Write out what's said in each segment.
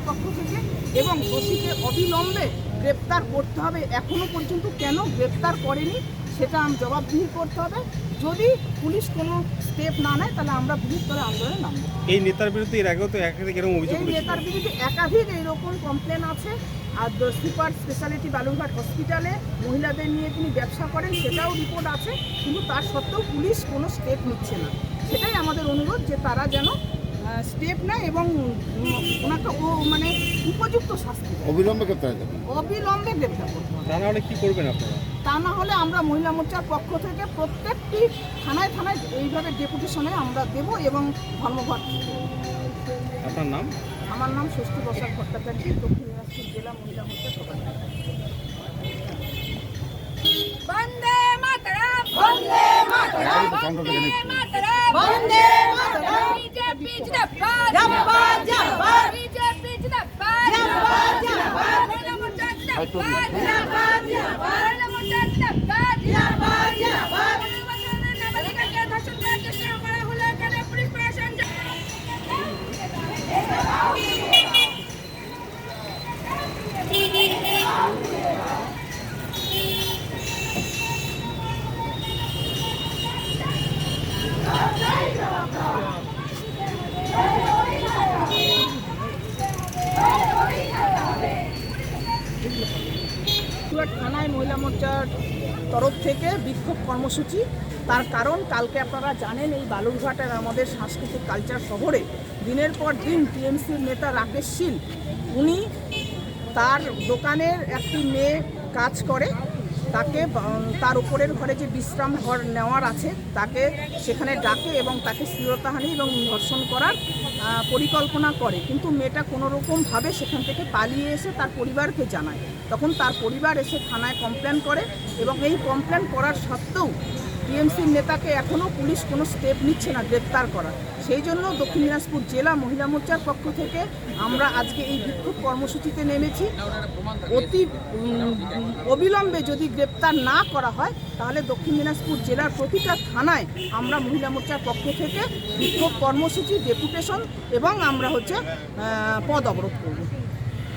পক্ষ থেকে, এবং দোষীকে অবিলম্বে গ্রেপ্তার করতে হবে। এখনো পর্যন্ত কেন গ্রেপ্তার করেনি সেটা জবাবদিহি করতে হবে। যদি পুলিশ কোনো স্টেপ না নেয় তাহলে আমরা বৃহত্তর আন্দোলনে নামব। এই নেতার বিরুদ্ধে এর আগেও তো একাধিক এরকম অভিযোগ এই নেতার বিরুদ্ধে একাধিক এইরকম কমপ্লেন আছে। আর সুপার স্পেশালিটি বালুরঘাট হসপিটালে মহিলাদের নিয়ে তিনি ব্যবসা করেন, সেটাও রিপোর্ট আছে, কিন্তু তার সত্ত্বেও পুলিশ কোনো স্টেপ নিচ্ছে না। সেটাই আমাদের অনুরোধ যে তারা যেন স্টেপ নেয় এবং ওনাকে মানে উপযুক্ত শাস্তি দেয়। অবিলম্বে গ্রেপ্তার করতে হবে। অবিলম্বে গ্রেপ্তার করতে হবে। তা না হলে কি করবেন আপনারা? তা না হলে আমরা মহিলা মোর্চার পক্ষ থেকে প্রত্যেকটি থানায় থানায় এইভাবে ডেপুটেশনে আমরা দেব এবং ধর্মঘট। আপনার নাম? আমার নাম ষষ্ঠী বসাক ভট্টাচার্য, দক্ষিণ দিনাজপুর জেলা মহিলা মোর্চার সভাপতি। বন্দে মাতরম, বন্দে মাতরম, বন্দে মাতরম, বন্দে মাতরম। বিজেপি জিন্দাবাদ, জিন্দাবাদ, জিন্দাবাদ। বিজেপি জিন্দাবাদ, জিন্দাবাদ, জিন্দাবাদ। মহিলা মোর্চা জিন্দাবাদ, জিন্দাবাদ, জিন্দাবাদ। মহিলা মোর্চা জিন্দাবাদ, জিন্দাবাদ, জিন্দাবাদ। নাবালিকাকে ধর্ষণ করার চেষ্টা করা হলে এখানে পুলিশ প্রশাসন থানায় মহিলা মোর্চার তরফ থেকে বিক্ষোভ কর্মসূচি। তার কারণ কালকে আপনারা জানেন এই বালুরঘাটের আমাদের সাংস্কৃতিক কালচার শহরে দিনের পর দিন টিএমসির নেতা রাকেশ শীল, উনি তার দোকানের একটি মেয়ে কাজ করে, তাকে তার উপরের ঘরে যে বিশ্রাম ঘর নেওয়ার আছে তাকে সেখানে ডাকে এবং তাকে শ্লীলতাহানি এবং ধর্ষণ করার পরিকল্পনা করে। কিন্তু মেয়েটা কোনোরকমভাবে সেখান থেকে পালিয়ে এসে তার পরিবারকে জানায়। তখন তার পরিবার এসে থানায় কমপ্লেন করে এবং এই কমপ্লেন করার সত্ত্বেও টিএমসির নেতাকে এখনও পুলিশ কোনো স্টেপ নিচ্ছে না গ্রেপ্তার করার। সেই জন্য দক্ষিণ দিনাজপুর জেলা মহিলা মোর্চার পক্ষ থেকে আমরা আজকে এই বিক্ষোভ কর্মসূচিতে নেমেছি। অতি অবিলম্বে যদি গ্রেপ্তার না করা হয় তাহলে দক্ষিণ দিনাজপুর জেলার প্রতিটা থানায় আমরা মহিলা মোর্চার পক্ষ থেকে বিক্ষোভ কর্মসূচি, ডেপুটেশন এবং আমরা পদ অবরোধ করব।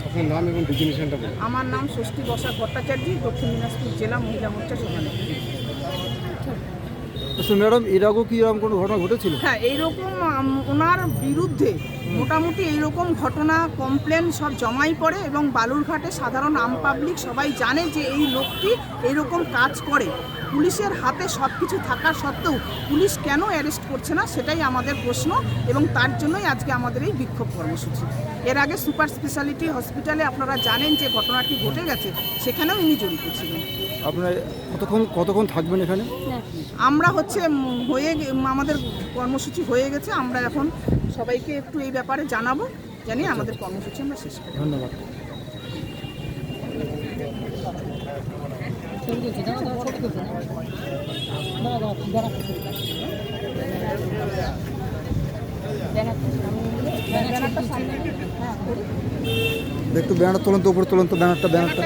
আপনার নাম এবং ডেজিগনেশনটা বলুন। আমার নাম ষষ্ঠী বসাক ভট্টাচার্য, দক্ষিণ দিনাজপুর জেলা মহিলা মোর্চার সভানেত্রী। ম্যাডাম, এর আগেও কি এরকম কোনো ঘটনা ঘটেছিল? হ্যাঁ, এইরকম ওনার বিরুদ্ধে মোটামুটি এইরকম ঘটনা কমপ্লেন সব জমাই পড়ে এবং বালুরঘাটে সাধারণ আম পাবলিক সবাই জানে যে এই লোকটি এইরকম কাজ করে। পুলিশের হাতে সব কিছু থাকা সত্ত্বেও পুলিশ কেন অ্যারেস্ট করছে না সেটাই আমাদের প্রশ্ন, এবং তার জন্যই আজকে আমাদের এই বিক্ষোভ কর্মসূচি। এর আগে সুপার স্পেশালিটি হসপিটালে আপনারা জানেন যে ঘটনাটি ঘটে গেছে, সেখানেও ইনি জড়িত ছিলেন। আপনার কতক্ষণ থাকবেন এখানে? আমরা আমাদের কর্মসূচি হয়ে গেছে, আমরা এখন সবাইকে একটু এই ব্যাপারে জানাবো, জানিয়ে আমাদের কর্মসূচি আমরা শেষ করি। ধন্যবাদ। একটু ব্যানার তোলেন তো, উপরে তোলেন তো ব্যানারটা।